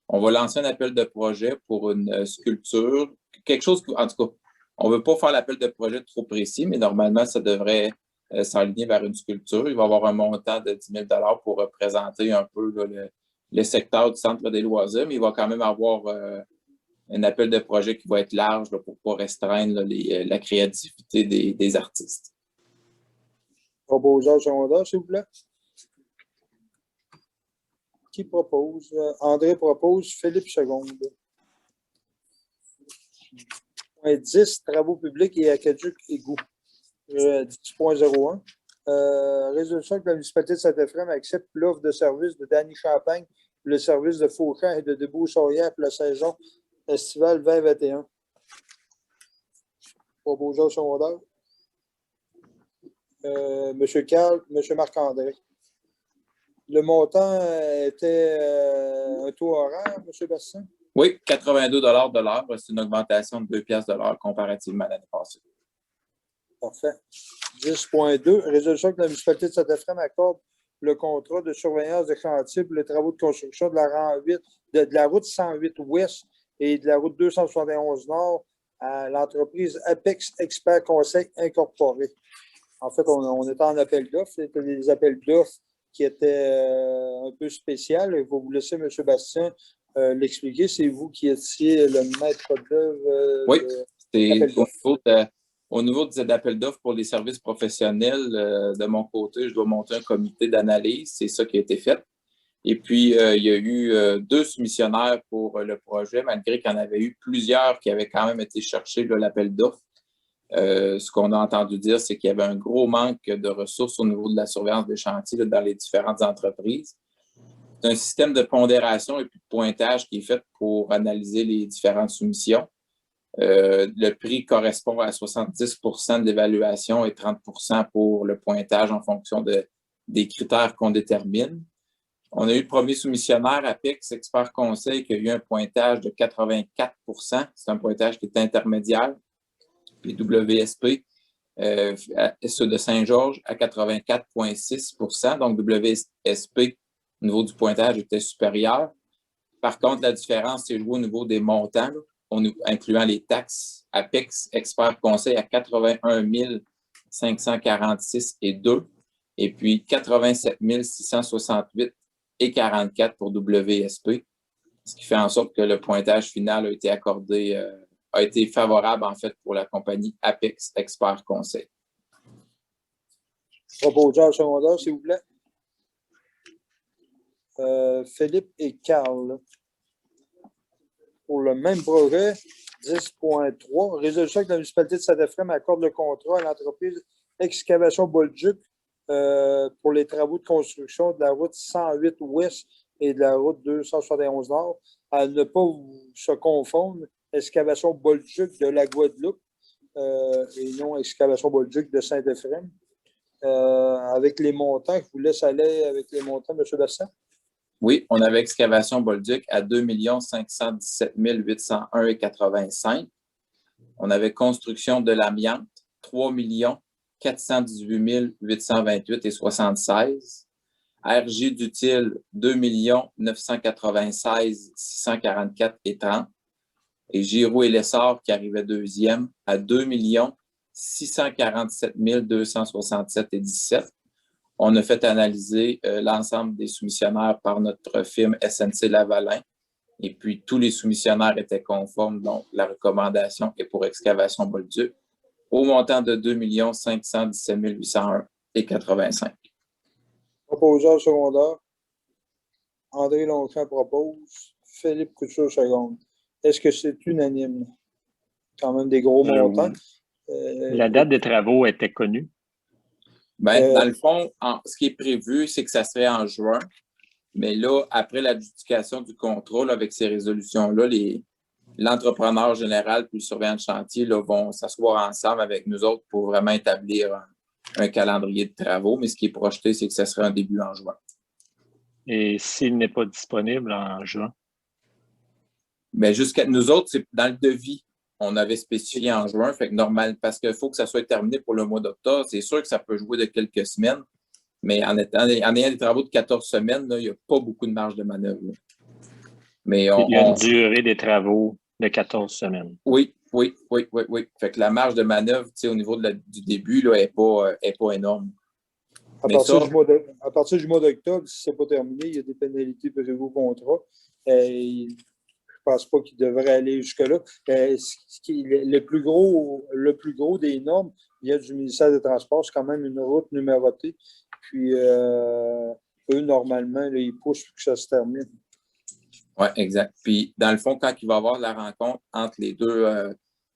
qu'on va lancer un appel de projet pour une sculpture. Quelque chose, en tout cas, on ne veut pas faire l'appel de projet trop précis, mais normalement, ça devrait s'aligner vers une sculpture. Il va y avoir un montant de 10 000 $ pour représenter un peu là, le secteur du centre des loisirs, mais il va quand même avoir un appel de projet qui va être large là, pour ne pas restreindre là, la créativité des artistes. Proposeur secondaire, s'il vous plaît. Qui propose? André propose, Philippe seconde. Point 10, travaux publics et aqueduc égout. 10.01. Résolution que la municipalité de Saint-Ephrem accepte l'offre de service de Danny Champagne, le service de Fauchamp et de Debout-Saurière pour la saison estivale 2021. Proposeur secondaire. Monsieur Carl, Monsieur Marc-André. Le montant était un taux horaire, M. Bastien? Oui, 82 $ de l'heure. C'est une augmentation de 2 piastres de l'heure comparativement à l'année passée. Parfait. 10.2. Résolution que la municipalité de Saint-Ephrem accorde le contrat de surveillance de chantier pour les travaux de construction de la route 108 Ouest et de la route 271 Nord à l'entreprise Apex Expert Conseil Incorporé. En fait, on était en appel d'offres. C'était des appels d'offres qui étaient un peu spéciaux. Je vais vous laisser, M. Bastien, l'expliquer. C'est vous qui étiez le maître d'œuvre. Oui, c'est au niveau des appels d'offres pour les services professionnels. De mon côté, je dois monter un comité d'analyse. C'est ça qui a été fait. Et puis, il y a eu 2 soumissionnaires pour le projet, malgré qu'il y en avait eu plusieurs qui avaient quand même été chercher l'appel d'offres. Ce qu'on a entendu dire, c'est qu'il y avait un gros manque de ressources au niveau de la surveillance des chantiers là, dans les différentes entreprises. C'est un système de pondération et puis de pointage qui est fait pour analyser les différentes soumissions. Le prix correspond à 70 % de l'évaluation et 30 % pour le pointage en fonction des critères qu'on détermine. On a eu le premier soumissionnaire, Apex Expert Conseil, qui a eu un pointage de 84 %. C'est un pointage qui est intermédiaire. Puis WSP, ceux de Saint-Georges, à 84,6 %. Donc, WSP, au niveau du pointage, était supérieur. Par contre, la différence, c'est au niveau des montants, là, incluant les taxes. Apex Expert Conseil à 81 546,2 et puis 87 668 et 44 pour WSP, ce qui fait en sorte que le pointage final a été accordé, a été favorable en fait pour la compagnie Apex Expert Conseil. Proposeur secondaire, s'il vous plaît. Philippe et Carl. Pour le même projet, 10.3, résolution que la municipalité de Saint-Ephrem accorde le contrat à l'entreprise Excavation Bolduc pour les travaux de construction de la route 108 Ouest et de la route 271 Nord, à ne pas se confondre, Excavation Bolduc de la Guadeloupe et non Excavation Bolduc de Saint-Ephrem. Avec les montants, je vous laisse aller avec les montants, M. Bastien. Oui, on avait Excavation Bolduc à 2 517 801,85. On avait Construction de l'amiante, 3 418 828,76. RJ d'utile, 2 996 644,30. Et Giroux et Lessard, qui arrivait deuxième, à 2 647 267,17. On a fait analyser l'ensemble des soumissionnaires par notre firme SNC Lavalin. Et puis, tous les soumissionnaires étaient conformes, donc la recommandation est pour Excavation Bolduc, au montant de 2 517 801,85. Proposeur secondaire. André Longchamp propose. Philippe Couture seconde. Est-ce que c'est unanime? Quand même des gros montants. La date des travaux était connue. Bien, dans le fond, ce qui est prévu, c'est que ça serait en juin. Mais là, après l'adjudication du contrat, là, avec ces résolutions-là, l'entrepreneur général puis le surveillant de chantier là, vont s'asseoir ensemble avec nous autres pour vraiment établir un calendrier de travaux. Mais ce qui est projeté, c'est que ça serait un début en juin. Et s'il n'est pas disponible en juin? Bien, jusqu'à nous autres, c'est dans le devis. on avait spécifié en juin, fait que normal, parce qu'il faut que ça soit terminé pour le mois d'octobre. C'est sûr que ça peut jouer de quelques semaines, mais en ayant des travaux de 14 semaines, là, il n'y a pas beaucoup de marge de manœuvre. Là. Mais il y a une durée des travaux de 14 semaines. Oui. Fait que la marge de manœuvre, au niveau du début, là, est pas énorme. À partir du mois d'octobre, si ce n'est pas terminé, il y a des pénalités prévues au contrat. Je ne pense pas qu'il devrait aller jusque-là. Le plus gros des normes, il y a du ministère des Transports, c'est quand même une route numérotée. Puis, eux, normalement, là, ils poussent pour que ça se termine. Oui, exact. Puis, dans le fond, quand il va y avoir la rencontre entre les deux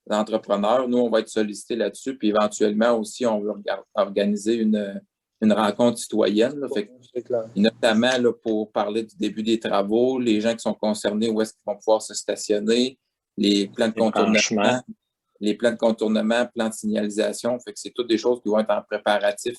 entrepreneurs, nous, on va être sollicités là-dessus. Puis, éventuellement aussi, on veut organiser une rencontre citoyenne. Là, fait notamment là, pour parler du début des travaux, les gens qui sont concernés, où est-ce qu'ils vont pouvoir se stationner, les plans de contournement, plans de signalisation. Fait que c'est toutes des choses qui vont être en préparatif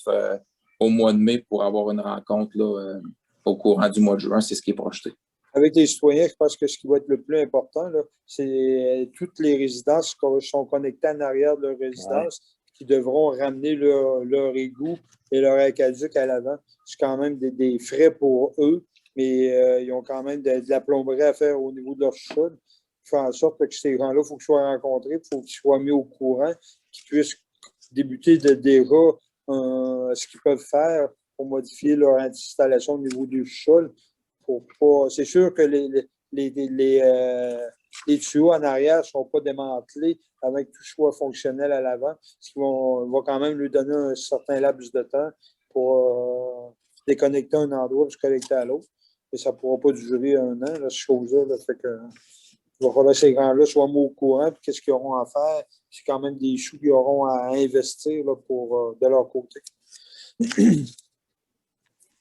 au mois de mai pour avoir une rencontre là, au courant du mois de juin. C'est ce qui est projeté. Avec les citoyens, je pense que ce qui va être le plus important, là, c'est toutes les résidences qui sont connectées en arrière de leur résidence, qui devront ramener leur égout et leur aqueduc à l'avant. C'est quand même des frais pour eux, mais ils ont quand même de la plomberie à faire au niveau de leur chaude. Il faut en sorte que ces gens-là, il faut qu'ils soient rencontrés, il faut qu'ils soient mis au courant, qu'ils puissent débuter déjà ce qu'ils peuvent faire pour modifier leur installation au niveau du sol. C'est sûr que les tuyaux en arrière ne seront pas démantelés avec tout soit fonctionnel à l'avant, ce qui va quand même lui donner un certain laps de temps pour déconnecter un endroit et se connecter à l'autre. Et ça ne pourra pas durer 1 an, là, cette chose-là. Fait que, il va falloir que ces gens-là soient mis au courant, puis qu'est-ce qu'ils auront à faire. C'est quand même des sous qu'ils auront à investir là, de leur côté.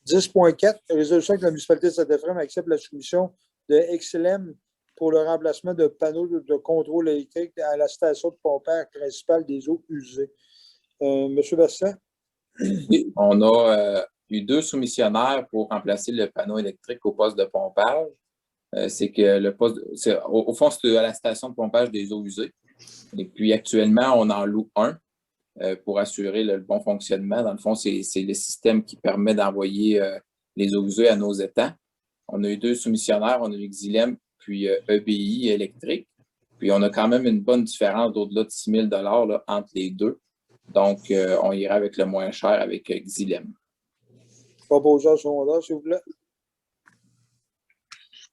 10.4, résolution que la municipalité de Saint-Ephraim accepte la soumission de XLM pour le remplacement de panneaux de contrôle électrique à la station de pompage principale des eaux usées. Monsieur Bastien? On a eu 2 soumissionnaires pour remplacer le panneau électrique au poste de pompage. C'est que le poste, au fond, c'est à la station de pompage des eaux usées. Et puis actuellement, on en loue un pour assurer le bon fonctionnement. Dans le fond, c'est le système qui permet d'envoyer les eaux usées à nos étangs. On a eu 2 soumissionnaires, on a eu Xylem puis EBI électrique. Puis on a quand même une bonne différence d'au-delà de 6 000 là, entre les deux. Donc, on ira avec le moins cher avec Xylem. Proposeurs sont là, s'il vous plaît.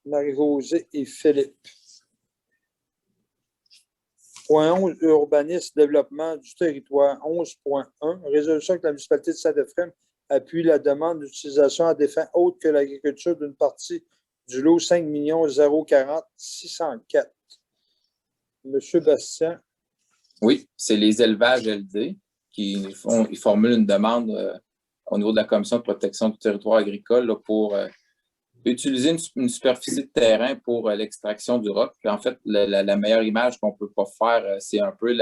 Marie-Josée et Philippe. Point 11, urbanisme, développement du territoire. 11.1, résolution que la municipalité de Saint-Ephraim appuie la demande d'utilisation à des fins autres que l'agriculture d'une partie du lot 5 040 604. Monsieur Bastien. Oui, c'est les élevages LD qui formulent une demande au niveau de la Commission de protection du territoire agricole là, pour utiliser une superficie de terrain pour l'extraction du roc. Puis en fait, la meilleure image qu'on ne peut pas faire, c'est un peu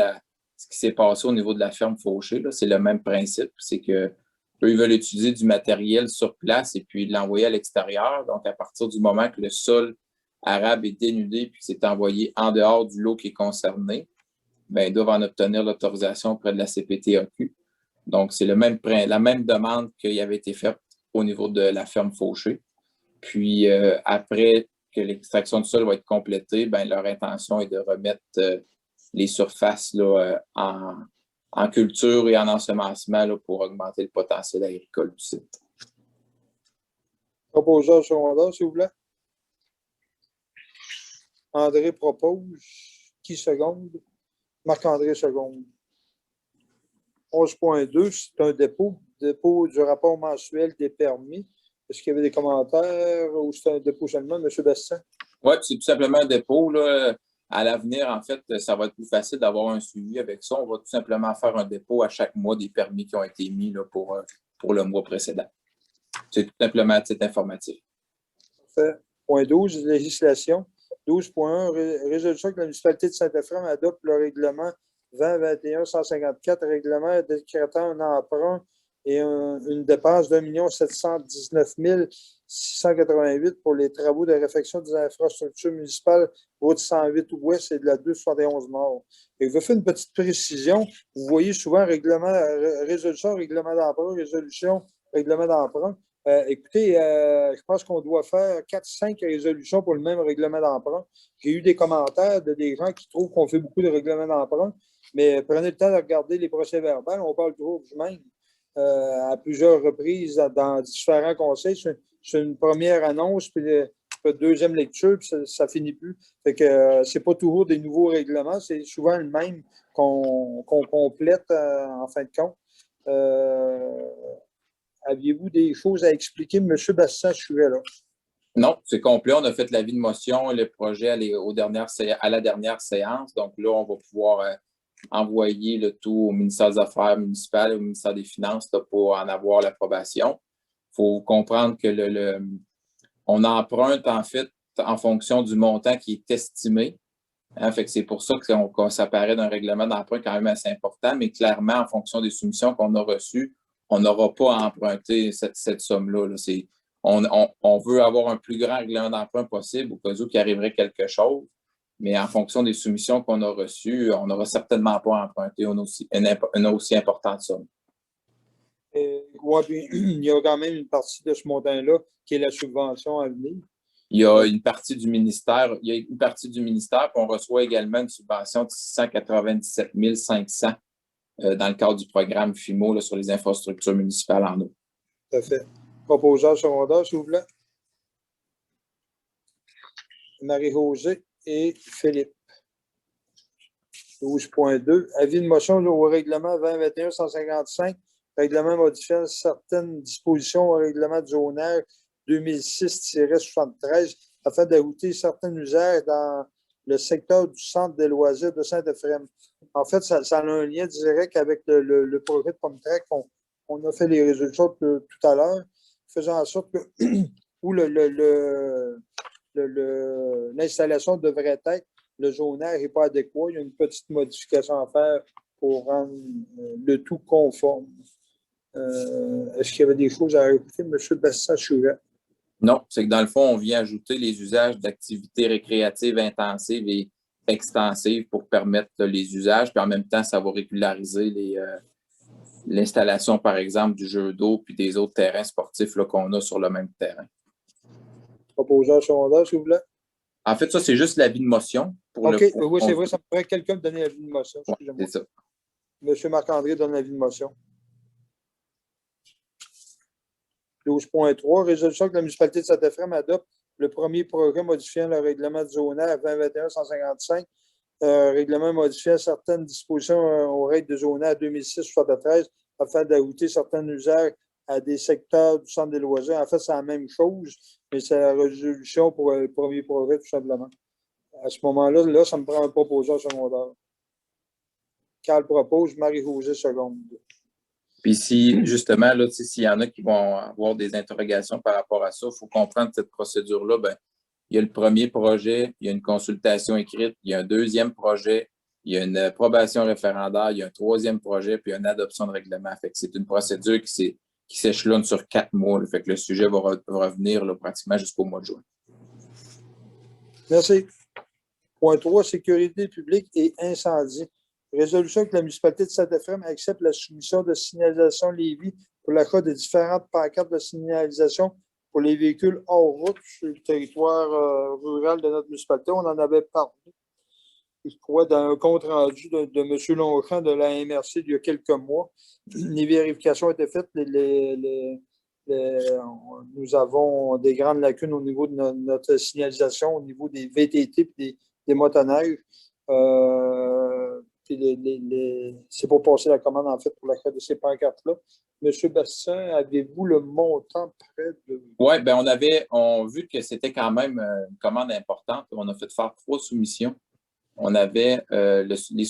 ce qui s'est passé au niveau de la ferme Fauché. C'est le même principe. C'est qu'eux, ils veulent utiliser du matériel sur place et puis l'envoyer à l'extérieur. Donc, à partir du moment que le sol arable est dénudé puis que c'est envoyé en dehors du lot qui est concerné, bien, ils doivent en obtenir l'autorisation auprès de la CPTAQ. Donc, c'est la même demande qui avait été faite au niveau de la ferme Fauché. Puis, après que l'extraction du sol va être complétée, bien, leur intention est de remettre les surfaces là, en culture et en ensemencement là, pour augmenter le potentiel agricole du site. Proposeur secondaire, s'il vous plaît. André propose. Qui seconde? Marc-André seconde. 11.2, c'est un dépôt du rapport mensuel des permis. Est-ce qu'il y avait des commentaires ou c'est un dépôt seulement, M. Bastien? Oui, c'est tout simplement un dépôt. Là. À l'avenir, en fait, ça va être plus facile d'avoir un suivi avec ça. On va tout simplement faire un dépôt à chaque mois des permis qui ont été émis là, pour le mois précédent. C'est tout simplement à titre informatif. Parfait. Point 12, législation. 12.1, résolution que la municipalité de Saint-Ephraim adopte le règlement 2021-154, règlement décrétant un emprunt et une dépense d'1 719 000 688 pour les travaux de réfection des infrastructures municipales, route 108 ouest et de la 271 nord. Et je vais faire une petite précision. Vous voyez souvent résolution, règlement d'emprunt, résolution, règlement d'emprunt. Écoutez, je pense qu'on doit faire 4-5 résolutions pour le même règlement d'emprunt. J'ai eu des commentaires de des gens qui trouvent qu'on fait beaucoup de règlements d'emprunt, mais prenez le temps de regarder les procès-verbaux. On parle toujours du même à plusieurs reprises dans différents conseils. C'est une première annonce, puis deuxième lecture, puis ça finit plus. Fait que c'est pas toujours des nouveaux règlements, c'est souvent le même qu'on complète en fin de compte. Aviez-vous des choses à expliquer, M. Bastien Churet, là? Non, c'est complet. On a fait l'avis de motion, le projet à la dernière séance. Donc là, on va pouvoir envoyer le tout au ministère des Affaires municipales et au ministère des Finances là, pour en avoir l'approbation. Il faut comprendre que on emprunte en fait en fonction du montant qui est estimé. Hein, fait que c'est pour ça que ça paraît d'un règlement d'emprunt quand même assez important, mais clairement, en fonction des soumissions qu'on a reçues, on n'aura pas à emprunter cette somme-là. Là. On veut avoir un plus grand règlement d'emprunt possible au cas où qu'il arriverait quelque chose, mais en fonction des soumissions qu'on a reçues, on n'aura certainement pas à emprunter une aussi importante somme. Ouais, puis, il y a quand même une partie de ce montant-là qui est la subvention à venir. Il y a une partie du ministère, puis on reçoit également une subvention de 697 500 dans le cadre du programme FIMO là, sur les infrastructures municipales en eau. Tout à fait. Proposeur secondaire, s'il vous plaît. Marie-Josée et Philippe. 12.2. Avis de motion au règlement 2021-155, règlement modifiant certaines dispositions au règlement du zonage 2006-73 afin d'ajouter certains usages dans le secteur du centre des loisirs de Saint-Éphrem. En fait, ça a un lien direct avec le projet de Pomtrac qu'on a fait les résultats tout à l'heure, faisant en sorte que où l'installation devrait être, le zonage n'est pas adéquat. Il y a une petite modification à faire pour rendre le tout conforme. Est-ce qu'il y avait des choses à rajouter, M. Bastien-Churet? Non, c'est que dans le fond, on vient ajouter les usages d'activités récréatives intensives et extensives pour permettre les usages, puis en même temps, ça va régulariser l'installation, par exemple, du jeu d'eau puis des autres terrains sportifs qu'on a sur le même terrain. Proposeur secondaire, s'il vous plaît. En fait, ça, c'est juste l'avis de motion. OK, oui, c'est vrai, ça pourrait quelqu'un me donner l'avis de motion. Ouais, c'est ça. M. Marc-André donne l'avis de motion. 12.3. Résolution que la municipalité de Saint-Éphrem adopte le premier projet modifiant le règlement du zonage 2021-155, règlement modifiant certaines dispositions aux règles de zonage 2006-73 afin d'ajouter certains usages à des secteurs du centre des loisirs. En fait, c'est la même chose, mais c'est la résolution pour le premier projet, tout simplement. À ce moment-là, ça me prend un proposeur secondaire. Carl propose, Marie-Josée seconde. Puis si, justement, là, s'il y en a qui vont avoir des interrogations par rapport à ça, il faut comprendre cette procédure-là. Ben, il y a le premier projet, il y a une consultation écrite, il y a un deuxième projet, il y a une approbation référendaire, il y a un troisième projet, puis une adoption de règlement. Fait que c'est une procédure qui s'échelonne sur 4 mois. Là. Fait que le sujet va revenir là, pratiquement jusqu'au mois de juin. Merci. Point 3, sécurité publique et incendie. Résolution que la municipalité de Saint-Éphrem accepte la soumission de signalisation Lévis pour l'achat de différentes pancartes de signalisation pour les véhicules hors route sur le territoire rural de notre municipalité. On en avait parlé, je crois, dans un compte rendu de M. Longchamp de la MRC il y a quelques mois. Les vérifications ont été faites. Nous avons des grandes lacunes au niveau de notre signalisation, au niveau des VTT et des motoneiges. C'est pour passer la commande, en fait, pour l'achat de ces pancartes-là. Monsieur Bastien, avez-vous le montant près de... Oui, bien, on a vu que c'était quand même une commande importante. On a fait faire 3 soumissions. On avait les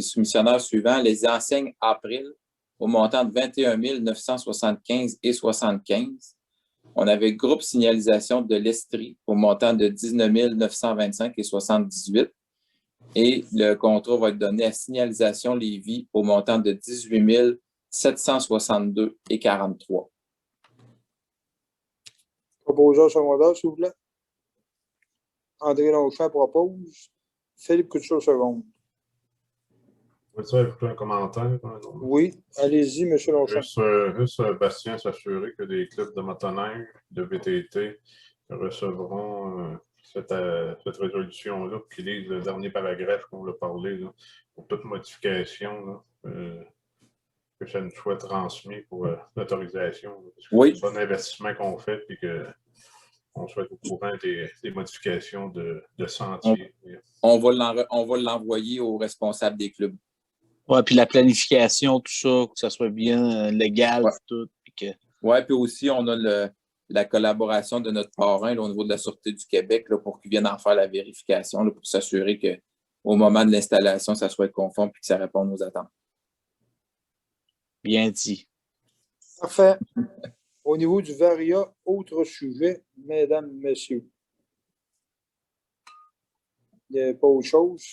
soumissionnaires suivants, les enseignes April, au montant de 21 975 et 75. On avait groupe signalisation de l'Estrie, au montant de 19 925 et 78. Et le contrat va être donné à Signalisation Lévis au montant de 18 762 et 43. Proposeur secondaire, s'il vous plaît. André Longchamp propose. Philippe Couture, seconde. Peux-tu ajouter un commentaire? Oui, allez-y, M. Longchamp. Juste Bastien s'assurer que des clubs de motoneige, de VTT recevront cette résolution-là, qui lisent le dernier paragraphe qu'on a parlé, là, pour toute modification, là, que ça nous soit transmis pour l'autorisation. Oui. C'est un investissement qu'on fait et qu'on soit au courant des modifications de sentiers. On va l'envoyer aux responsables des clubs. Oui, puis la planification, tout ça, que ça soit bien légal, ouais. tout. Oui, puis aussi, on a la collaboration de notre parrain là, au niveau de la Sûreté du Québec là, pour qu'ils viennent en faire la vérification là, pour s'assurer qu'au moment de l'installation, ça soit conforme et que ça réponde aux attentes. Bien dit. Parfait. Au niveau du VARIA, autre sujet, mesdames, messieurs. Il n'y avait pas autre chose.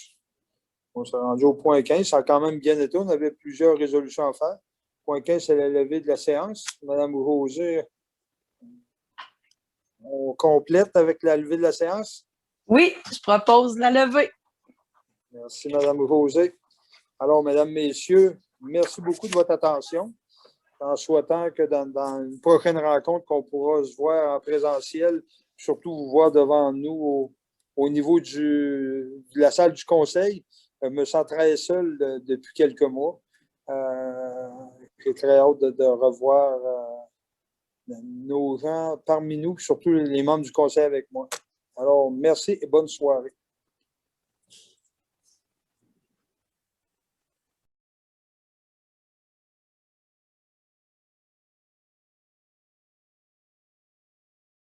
On s'est rendu au point 15. Ça a quand même bien été. On avait plusieurs résolutions à faire. Point 15, c'est la levée de la séance. Madame Rosé, on complète avec la levée de la séance? Oui, je propose la levée. Merci, Madame Rosé. Alors, mesdames, messieurs, merci beaucoup de votre attention. En souhaitant que dans une prochaine rencontre, qu'on pourra se voir en présentiel, surtout vous voir devant nous au niveau de la salle du conseil. Je me sens très seul depuis quelques mois. J'ai très hâte de revoir nos gens parmi nous, surtout les membres du conseil avec moi. Alors, merci et bonne soirée.